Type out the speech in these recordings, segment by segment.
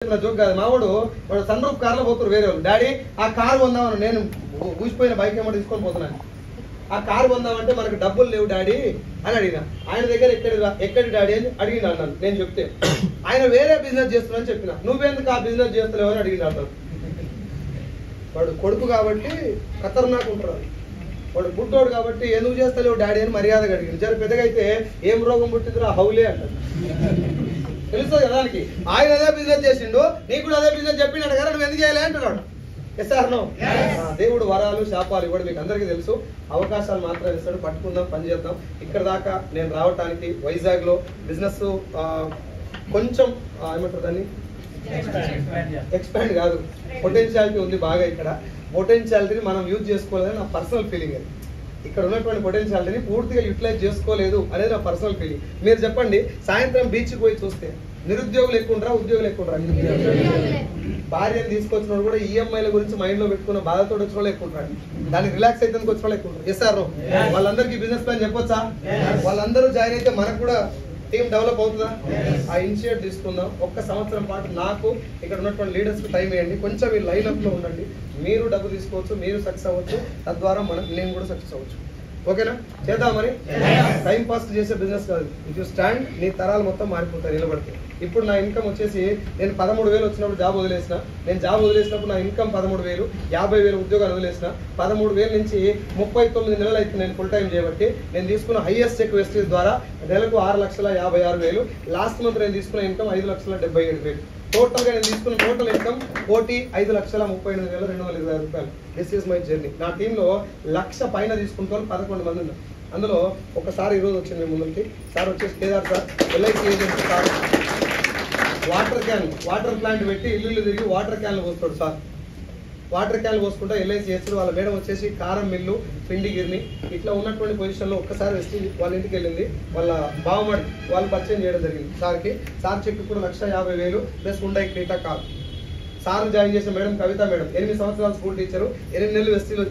Joke కాదు. మావాడు వాడు సన్ రూఫ్ కార్లో పోతున్నారు వేరే వాళ్ళు. డాడీ ఆ కారు కొందామని, నేను ఊసిపోయిన బైక్ ఏమో తీసుకొని పోతున్నాను. ఆ కారు కొందామంటే మనకు డబ్బులు లేవు డాడీ అని అడిగిన. ఆయన దగ్గర ఎక్కడి డాడీ అని అడిగిన అన్నాను. నేను చెప్తే ఆయన వేరే బిజినెస్ చేస్తున్నా అని చెప్పిన. నువ్వెందుకు ఆ బిజినెస్ చేస్తలేవు అని అడిగిన అతను. వాడు కొడుకు కాబట్టి ఖతర్నాక్ ఉంటాడు. వాడు పుట్టోడు కాబట్టి ఎందుకు చేస్తలేవు డాడీ అని మర్యాదగా అడిగింది. జర పెద్దగా అయితే ఏం రోగం పుట్టిందిరా హౌలే అంటారు. తెలుస్తుంది కదా దానికి. ఆయన అదే బిజినెస్ చేసిండు, నీకు కూడా అదే బిజినెస్ చెప్పిండు కదా, నువ్వు ఎందుకు చేయలే అంటున్నాడు. Yes or no? దేవుడు వరాలు శాపాలు ఇవ్వడం మీకు అందరికీ తెలుసు. అవకాశాలు మాత్రం ఇస్తాడు. పట్టుకుందాం, పని చేద్దాం. ఇక్కడ దాకా నేను రావటానికి వైజాగ్ లో బిజినెస్ కొంచెం ఏమంటారు దాన్ని, ఎక్స్పాండ్ కాదు, పొటెన్షియాలిటీ ఉంది బాగా. ఇక్కడ పొటెన్షియాలిటీని మనం యూజ్ చేసుకోలేదని నా పర్సనల్ ఫీలింగ్. అది ఇక్కడ ఉన్నటువంటి పొటెన్షియాలిటీని పూర్తిగా యూటిలైజ్ చేసుకోలేదు అనేది నా పర్సనల్ ఫీలింగ్. మీరు చెప్పండి, సాయంత్రం బీచ్కి పోయి చూస్తే నిరుద్యోగులు ఎక్కువ ఉంటారా, ఉద్యోగులు ఎక్కువ ఉంటారా? భార్యను తీసుకొచ్చిన కూడా ఈఎంఐల గురించి మైండ్ లో పెట్టుకున్న బాధతో వచ్చిన వాళ్ళు ఎక్కువ ఉంటారు. దానికి రిలాక్స్ అయితే వచ్చిన వాళ్ళు ఎక్కువ ఉంటారు. Yes or no? వాళ్ళందరికీ బిజినెస్ ప్లాన్ చెప్పొచ్చా? వాళ్ళందరూ జాయిన్ అయితే మనకు కూడా టీం డెవలప్ అవుతుందా? ఆ ఇనిషియేట్ తీసుకుందాం. ఒక్క సంవత్సరం పాటు నాకు ఇక్కడ ఉన్నటువంటి లీడర్స్ కి టైం వేయండి. కొంచెం ఈ లైన్అప్ లో ఉండండి. మీరు డబ్బు తీసుకోవచ్చు, మీరు సక్సెస్ అవ్వచ్చు, తద్వారా నేను కూడా సక్సెస్ అవ్వచ్చు. ఓకేనా? చేద్దాం. మరి టైం పాస్ చేసే బిజినెస్ కాదు. ఇఫ్ యూ స్టాండ్, నీ తరాలు మొత్తం మారిపోతాయి నిలబడితే. ఇప్పుడు నా ఇన్కమ్ వచ్చేసి, నేను 13,000 వచ్చినప్పుడు జాబ్ వదిలేసిన. నేను జాబ్ వదిలేసినప్పుడు నా ఇన్కమ్ 13,000, 50,000 ఉద్యోగాలు వదిలేసిన. 13,000 నుంచి 39 నెలలు అయితే నేను ఫుల్ టైం చేయబట్టి నేను తీసుకున్న హైయెస్ట్ చెక్ వెస్టేజ్ ద్వారా నెలకు 6,56,000. లాస్ట్ మంత్ నేను తీసుకున్న ఇన్కమ్ 5,77,000. టోటల్ గా నేను తీసుకున్న టోటల్ ఇన్కమ్ 5,38,220 రూపాయలు. This is my journey. నా టీంలో 1,00,000 పైన తీసుకుంటారు 11 మంది ఉన్నారు. అందులో ఒకసారి ఈరోజు వచ్చింది మీ ముందుకి. సార్ వచ్చేసి Kedar sir, LIC agent sir. Water plant పెట్టి ఇల్లు తిరిగి వాటర్ క్యాన్లు పోస్తాడు సార్. వాటర్ క్యాన్లు పోసుకుంటా ఎల్ఐసి చేస్తాడు. వాళ్ళ మేడం వచ్చేసి కారం మిల్లు, పిండి గిర్ని, ఇట్లా ఉన్నటువంటి పొజిషన్లో ఒక్కసారి వచ్చి వాళ్ళ ఇంటికి వెళ్ళింది. వాళ్ళ బావమడి వాళ్ళు పరిచయం చేయడం జరిగింది సార్కి. సార్ చెక్ కూడా 1,50,000 ప్లస్ ఉండాయి క్రీటా కార్. సార్ జాయిన్ చేసిన మేడం కవిత మేడం, 8 సంవత్సరాలు స్కూల్ టీచరు, 8 నెలలు వెస్టీలో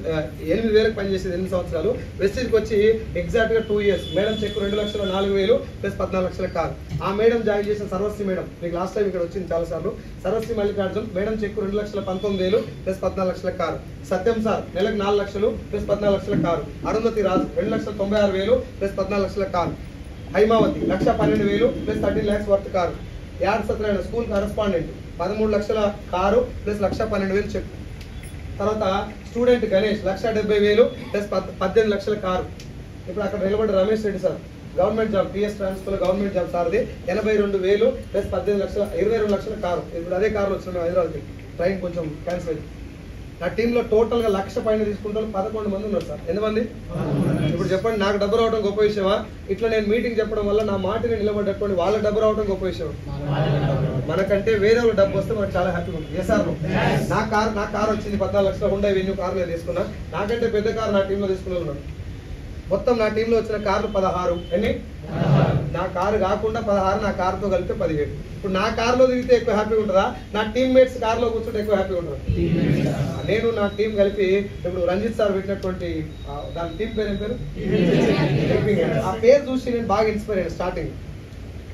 8,000 పనిచేసేది. 8 సంవత్సరాలు వెస్టీజ్కి వచ్చి ఎగ్జాక్ట్ గా 2 years. Madam check 2,04,000 plus 14,00,000 car. ఆ మేడం జాయిన్ చేసిన సర్వశ్రీ మేడం, మీకు లాస్ట్ టైం ఇక్కడ వచ్చింది చాలా సార్లు. Sarvasri Mallikarjun madam check 2,19,000 plus 14,00,000 car. Satyam sir నెలకు 4,00,000 plus 14,00,000 car. Arundhati Raju 2,96,000 plus 14,00,000 car. Hymavathi 1,12,000 plus 13 lakhs worth car. Add Satyanarayana school correspondent 13,00,000 car plus 1,12,000 check. తర్వాత స్టూడెంట్ గణేష్ 1,70,000 ప్లస్ 18,00,000 కారు. ఇప్పుడు అక్కడ నిలబడి Ramesh Reddy sir, government job, TS transfer government job సార్ది 82,000 ప్లస్ 18,00,000, 22,00,000 కారు. ఇప్పుడు అదే కారులో వచ్చిన హైదరాబాద్కి. ట్రైన్ కొంచెం క్యాన్సిల్ అయింది. నా టీంలో టోటల్ గా 1,00,000 పైన తీసుకుంటారు 11 మంది ఉన్నారు సార్. ఎంతమంది? ఇప్పుడు చెప్పండి, నాకు డబ్బు రావడం గొప్ప విషయమా? ఇట్లా నేను మీటింగ్ చెప్పడం వల్ల నా మాటని నిలబడ్డటువంటి వాళ్ళ డబ్బు రావడం గొప్ప విషయం. మనకంటే వేరే వాళ్ళ డబ్బు వస్తే మనకు చాలా హ్యాపీగా ఉంటుంది. Yes or no? నా కారు వచ్చింది 14,00,000 హుండా వెన్యూ కారు నేను తీసుకున్నా. నాకంటే పెద్ద కారు నా టీంలో తీసుకునే ఉన్నాను. మొత్తం నా టీంలో వచ్చిన కార్లు 16. ఎన్ని? నా కారు కాకుండా 16, నా కారుతో కలిపితే 17. ఇప్పుడు నా కారులో దిగితే ఎక్కువ హ్యాపీగా ఉంటుందా, నా టీమ్మేట్స్ కారులో కూర్చుంటే ఎక్కువ హ్యాపీగా ఉంటుందా? నేను నా టీం కలిపి ఇప్పుడు రంజిత్ సార్ పెట్టినటువంటి దాని టీం పేరు ఏం పేరు? Helping hands. ఆ పేరు చూసి నేను బాగా ఇన్స్పైర్ అయ్యాను. స్టార్టింగ్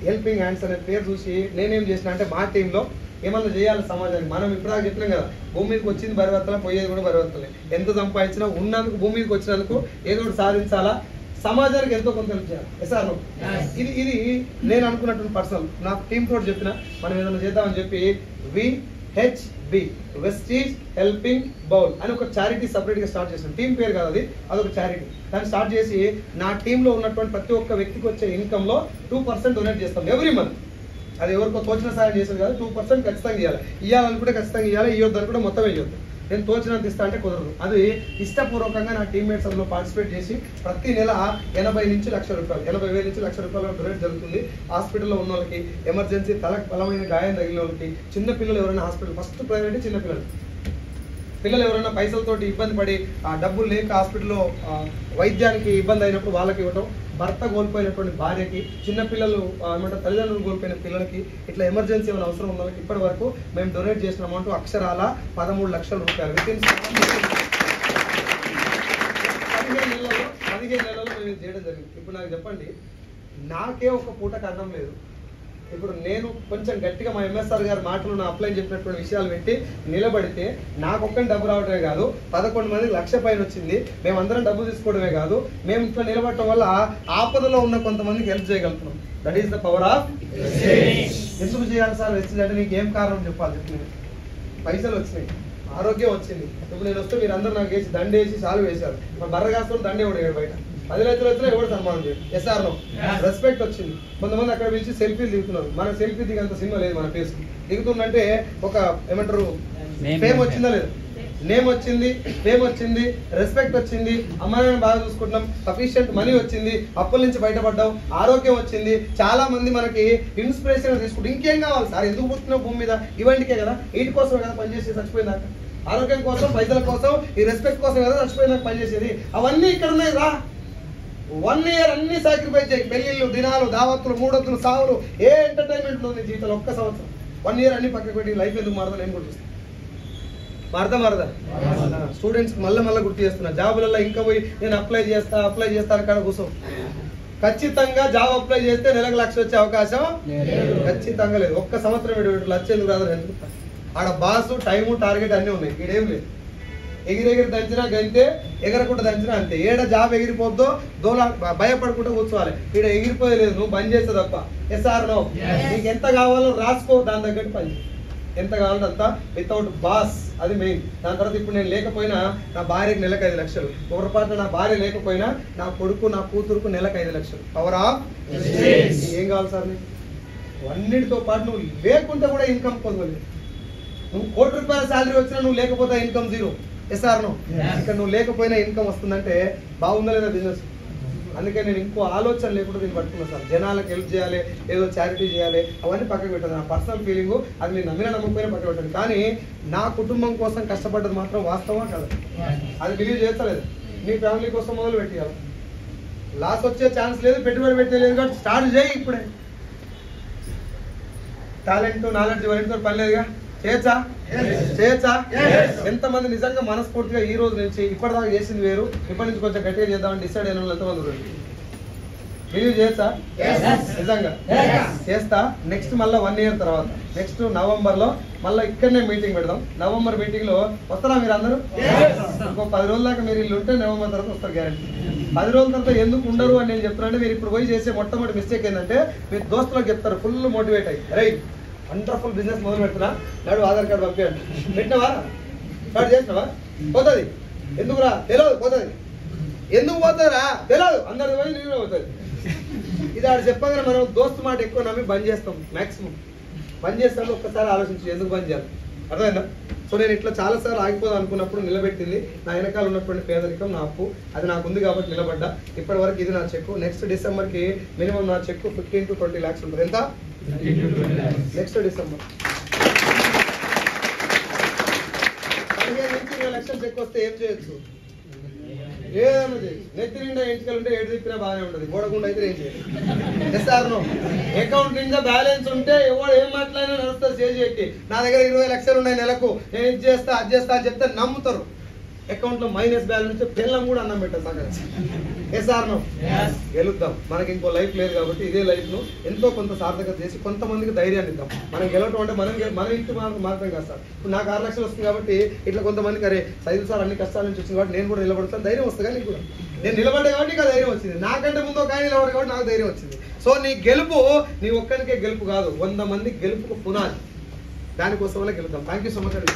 హెల్పింగ్ హ్యాండ్స్ అనే పేరు చూసి నేనేం చేసిన అంటే, మా టీంలో ఏమన్నా చేయాలి సమాజానికి. మనం ఇప్పుడు చెప్పినాం కదా, భూమి మీదకి వచ్చింది పరివర్తన, పోయేది కూడా పరివర్తనలే. ఎంత సంపాదించినా ఉన్నందుకు, భూమి మీదకి వచ్చినందుకు ఏదో ఒకటి సాధించాలా, సమాజానికి ఎంతో కొంత హెల్ప్ చేయాలి. Yes or no? ఇది నేను అనుకున్నటువంటి పర్సనల్. నా టీం తోటి చెప్పిన మనం ఏదైనా చేద్దామని చెప్పి VHB వెస్టీజ్ హెల్పింగ్ బౌల్ అని ఒక చారిటీ సపరేట్ గా స్టార్ట్ చేసాను. టీం పేరు కాదు, అదొక చారిటీ. దాన్ని స్టార్ట్ చేసి నా టీంలో ఉన్నటువంటి ప్రతి ఒక్క వ్యక్తికి వచ్చే ఇన్కమ్ లో 2% డొనేట్ చేస్తాం ఎవ్రీ మంత్. అది ఎవరికో తోచిన సాయం చేసేది కాదు, 2% ఖచ్చితంగా ఇవ్వాలి. ఇవ్వాలనుకుంటే ఖచ్చితంగా ఇవ్వాలి, ఇవ్వద్దు అనుకుంటే మొత్తం ఇవ్వద్దు. నేను తోచినంత ఇస్తా అంటే కుదరదు. అది ఇష్టపూర్వకంగా నా టీమ్మేట్స్ అందులో పార్టిసిపేట్ చేసి ప్రతి నెల 80 నుంచి 1,00,000 రూపాయలు, 80,000 నుంచి 1,00,000 రూపాయలు డొనేట్ జరుగుతుంది. హాస్పిటల్లో ఉన్న వాళ్ళకి, ఎమర్జెన్సీ తలకు బలమైన గాయం తగిలిన వాళ్ళకి, చిన్న పిల్లలు ఎవరైనా హాస్పిటల్, ఫస్ట్ ప్రైవేట్ చిన్న పిల్లలు ఎవరైనా పైసలతోటి ఇబ్బంది పడి ఆ డబ్బులు లేక హాస్పిటల్లో వైద్యానికి ఇబ్బంది అయినప్పుడు వాళ్ళకి ఇవ్వడం, భర్త కోల్పోయినటువంటి భార్యకి, చిన్నపిల్లలు ఏమంటారు తల్లిదండ్రులు కోల్పోయిన పిల్లలకి, ఇట్లా ఎమర్జెన్సీ ఏమైనా అవసరం ఉన్న వాళ్ళకి ఇప్పటి వరకు మేము డొనేట్ చేసిన అమౌంట్ అక్షరాల 13,00,000 రూపాయలు. వితిన్ 15 నెలల్లో మేము చేయడం జరిగింది. ఇప్పుడు నాకు చెప్పండి, నాకే ఒక పూటకు అన్నం లేదు, ఇప్పుడు నేను కొంచెం గట్టిగా మా ఎంఎస్ఆర్ గారి మాటలు నా అప్లై చెప్పినటువంటి విషయాలు పెట్టి నిలబడితే నాకొక్కని డబ్బు రావడమే కాదు 11 మందికి 1,00,000 పైన వచ్చింది. మేమందరం డబ్బు తీసుకోవడమే కాదు, మేము ఇట్లా నిలబడటం వల్ల ఆపదలో ఉన్న కొంతమందికి హెల్ప్ చేయగలుగుతున్నాం. That is the power of exchange. ఎందుకు చేయాలి సార్ ఎక్స్చేంజ్ అంటే నీకు ఏం కారణం చెప్పాలి చెప్పి. పైసలు వచ్చినాయి, ఆరోగ్యం వచ్చింది. ఇప్పుడు నేను వస్తే మీరు అందరూ నాకు వేసి దండేసి సాలు వేశారు. మా బర్ర కాసుకొని దండే కూడా బయట 10 లక్షలు వచ్చినా ఎవరు సన్మానం చేయరు. ఎస్ఆర్ నో రెస్పెక్ట్ వచ్చింది. కొంతమంది అక్కడ పిలిచి సెల్ఫీలు దిగుతున్నారు. మన సెల్ఫీ దిగంత సినిమా లేదు మన ఫేస్. దిగుతుందంటే ఒక ఏమంటారు ఫేమ్ వచ్చిందా లేదు, నేమ్ వచ్చింది, ఫేమ్ వచ్చింది, రెస్పెక్ట్ వచ్చింది, అమ్మాయిని బాగా చూసుకుంటున్నాం, సఫిషియంట్ మనీ వచ్చింది, అప్పుల నుంచి బయటపడ్డాం, ఆరోగ్యం వచ్చింది. చాలా మంది మనకి ఇన్స్పిరేషన్ తీసుకుంటాం. ఇంకేం కావాలి సార్, ఎందుకు పుట్టిన భూమి మీద ఇవన్నీకే కదా, వీటి కోసమే కదా పనిచేసి చచ్చిపోయిందాక. ఆరోగ్యం కోసం, పైసల కోసం, ఈ రెస్పెక్ట్ కోసం కదా చచ్చిపోయిందాక పనిచేసేది. అవన్నీ ఇక్కడ ఉన్నాయి రా. 1 year అన్ని సాక్రిఫైస్ చేయి. పెళ్లిళ్ళు, దినాలు, దావత్తులు, మూడొత్తులు, సావులు, ఏ ఎంటర్టైన్మెంట్ ఉంది జీవితంలో. ఒక్క సంవత్సరం 1 year అన్ని పక్కకు పెట్టి లైఫ్ ఎందుకు మారదా నేను కూడా చూస్తాను. మారదా స్టూడెంట్స్ మళ్ళీ గుర్తు చేస్తున్నా. జాబులలో ఇంకా పోయి నేను అప్లై చేస్తాను కాడ కూర్చో. ఖచ్చితంగా జాబ్ అప్లై చేస్తే నెలకు 1,00,000 వచ్చే అవకాశం ఖచ్చితంగా లేదు. ఒక్క సంవత్సరం 1,00,000 ఎందుకు రాదు? ఎందుకు? ఆడ బాసు, టైము, టార్గెట్ అన్నీ ఉన్నాయి. ఈడేం లేదు. ఎగిరెగిరి దంచినా గంతే, ఎగరకుండా దంచినా అంతే. ఏడ జాబ్ ఎగిరిపోద్దో దోలా భయపడకుండా కూర్చోవాలి. ఈడ ఎగిరిపోయలేదు, నువ్వు బంద్ చేస్తే తప్ప. Yes or no. నీకు ఎంత కావాలో రాసుకో, దాని తగ్గట్టు పని. ఎంత కావాలంటే అంత వితౌట్ బాస్, అది మెయిన్. దాని తర్వాత ఇప్పుడు నేను లేకపోయినా నా భార్యకి నెలకు 5 లక్షలు, పొరపాటున నా భార్య లేకపోయినా నా కొడుకు, నా కూతురుకు నెలకు 5 లక్షలు. పవర్ ఆఫ్ ఏం కావాలి సార్ నీకు? అన్నిటితో పాటు నువ్వు లేకుంటే కూడా ఇన్కమ్ పొందలేదు. నువ్వు ₹1,00,000 శాలరీ వచ్చినా నువ్వు లేకపోతే ఇన్కమ్ 0. SR no. ఇక్కడ నువ్వు లేకపోయినా ఇన్కమ్ వస్తుందంటే బాగుందా లేదా బిజినెస్? అందుకే నేను ఇంకో ఆలోచన లేకుండా దీన్ని పట్టుకున్నాను సార్. జనాలకు హెల్ప్ చేయాలి, ఏదో చారిటీ చేయాలి, అవన్నీ పక్కకు పెట్టాను. నా పర్సనల్ ఫీలింగ్ అది నేను నమ్మకపోయినా పక్కకు పెట్టాను. కానీ నా కుటుంబం కోసం కష్టపడ్డది మాత్రం వాస్తవం కదా, అది బిలీవ్ చేస్తలేదు. నీ ఫ్యామిలీ కోసం మొదలు పెట్టాలి. లాస్ వచ్చే ఛాన్స్ లేదు, పెట్టుబడి పెట్టలేదు కాబట్టి స్టార్ట్ చేయి ఇప్పుడే. టాలెంట్, నాలెడ్జ్ ఇవన్నీ పని లేదుగా. చేయొచ్చా? ఎంతమంది నిజంగా మనస్ఫూర్తిగా ఈ రోజు నుంచి ఇప్పటిదాకా చేసింది వేరు, ఇప్పటి నుంచి కొంచెం గట్టిగా చేద్దామని డిసైడ్ అయిన వాళ్ళు ఎంతమంది బిలీవ్ చేయొచ్చా? నిజంగా చేస్తా. నెక్స్ట్ మళ్ళీ 1 year తర్వాత నెక్స్ట్ నవంబర్లో మళ్ళీ ఇక్కడనే మీటింగ్ పెడదాం. నవంబర్ మీటింగ్ లో వస్తారా మీరు అందరూ? ఇంకో 10 రోజుల దాకా మీరు ఇల్లు ఉంటే నవంబర్ తర్వాత వస్తారు గ్యారెంటీ. 10 రోజుల తర్వాత ఎందుకు ఉండరు అని నేను చెప్తున్నానంటే, మీరు ఇప్పుడు పోయి చేసే మొట్టమొదటి మిస్టేక్ ఏంటంటే, మీరు దోస్తులకు చెప్తారు ఫుల్ మోటివేట్ అయ్యి, రైట్ వండర్ఫుల్ బిజినెస్ మొదలు పెడుతున్నా, నాడు ఆధార్ కార్డు పంపించండి. పెట్టినవా? స్టార్ట్ చేసినవా? పోతుంది. ఎందుకురా? తెలియదు. పోతుంది. ఎందుకు పోతుందిరా? తెలియదు. అందరి పోయి నీళ్ళు పోతుంది. ఇది ఆడు చెప్పగానే మనం దోస్తు మాట ఎక్కువ నమ్మి బంద్ చేస్తాం. మ్యాక్సిమం బంద్ చేస్తాను. ఒక్కసారి ఆలోచించి ఎందుకు బంద్ చేయాలి? అర్థమైందా? సో నేను ఇట్లా చాలాసార్లు ఆగిపోదాం అనుకున్నప్పుడు నిలబెట్టింది నా వెనకాల ఉన్నటువంటి పేదరికం, నా అప్పు. అది నాకు ఉంది కాబట్టి నిలబడ్డా. ఇప్పటి వరకు ఇది నా చెక్కు. నెక్స్ట్ డిసెంబర్కి మినిమం నా చెక్కు 15 to 20 lakhs ఉంటుంది. ఎంత? నెక్స్ట్ డిసెంబర్ 15 నుంచి 20 లక్షలు చెక్ వస్తే ఏం చేయొచ్చు? ఏదైనా చేయొచ్చు. నెత్తి నిండా ఎంటికలు ఉంటే ఏడు తిప్పినా బాగానే ఉంటుంది. గోడకుండా అయితే ఏం చేయదు. Yes or no. అకౌంట్ నిండా బ్యాలెన్స్ ఉంటే ఎవరు ఏం మాట్లాడినా నడుస్తుంది. చేసి నా దగ్గర 20 లక్షలు ఉన్నాయి నెలకు, నేను ఇది చేస్తా అది చేస్తా అని చెప్తే నమ్ముతారు. అకౌంట్ లో మైనస్ బ్యాలెన్స్ పిల్లం కూడా అన్నం పెట్టారు సార్. SR no. గెలుద్దాం. మనకి ఇంకో లైఫ్ లేదు కాబట్టి ఇదే లైఫ్ ను ఎంతో కొంత సార్థకత చేసి కొంతమందికి ధైర్యాన్ని ఇద్దాం. మనం గెలవటం అంటే మన ఇంటి మాత్రం కాదు సార్. ఇప్పుడు నాకు 6 లక్షలు వస్తుంది కాబట్టి ఇట్లా కొంతమందికి అరే సైదు సార్ అన్ని కష్టాల నుంచి వచ్చింది కాబట్టి నేను కూడా నిలబడతాను, ధైర్యం వస్తుంది. కానీ కూడా నేను నిలబడ్డా కాబట్టి నీకు ధైర్యం వచ్చింది. నాకంటే ముందు ఒక ఆయన నిలబడ్డా కాబట్టి నాకు ధైర్యం వచ్చింది. సో నీ గెలుపు నీ ఒక్కరికే గెలుపు కాదు, 100 మంది గెలుపుకు పునాది. దానికోసం వల్ల గెలుద్దాం. థ్యాంక్ యూ సో మచ్ అండి.